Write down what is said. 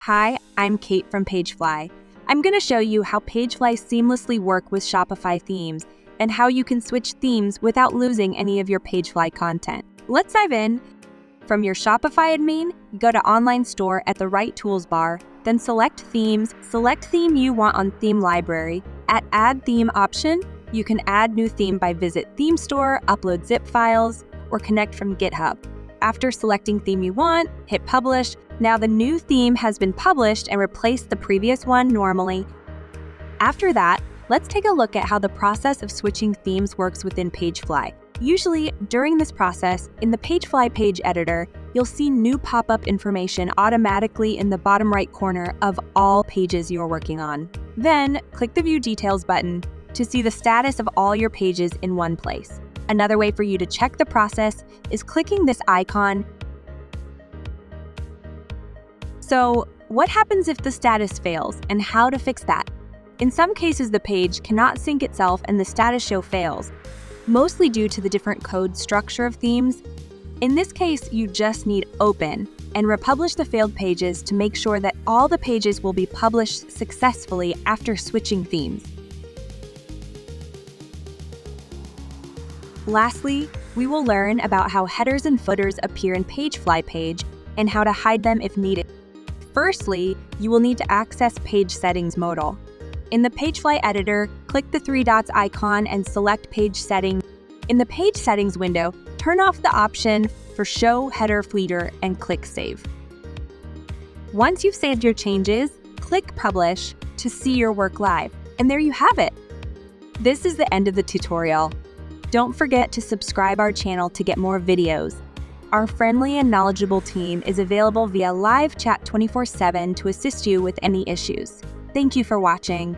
Hi, I'm Kate from PageFly. I'm going to show you how PageFly seamlessly work with Shopify themes and how you can switch themes without losing any of your PageFly content. Let's dive in. From your Shopify admin, go to Online Store at the right tools bar, then select Themes, select theme you want on Theme Library. At Add Theme option, you can add new theme by visit Theme Store, upload zip files, or connect from GitHub. After selecting theme you want, hit Publish. Now the new theme has been published and replaced the previous one normally. After that, let's take a look at how the process of switching themes works within PageFly. Usually, during this process, in the PageFly page editor, you'll see new pop-up information automatically in the bottom right corner of all pages you're working on. Then, click the View Details button to see the status of all your pages in one place. Another way for you to check the process is clicking this icon. So, what happens if the status fails, and how to fix that? In some cases, the page cannot sync itself and the status show fails, mostly due to the different code structure of themes. In this case, you just need Open and republish the failed pages to make sure that all the pages will be published successfully after switching themes. Lastly, we will learn about how headers and footers appear in PageFly page and how to hide them if needed. Firstly, you will need to access Page Settings modal. In the PageFly editor, click the three dots icon and select Page Settings. In the Page Settings window, turn off the option for Show Header Footer and click Save. Once you've saved your changes, click Publish to see your work live. And there you have it. This is the end of the tutorial. Don't forget to subscribe our channel to get more videos. Our friendly and knowledgeable team is available via live chat 24/7 to assist you with any issues. Thank you for watching.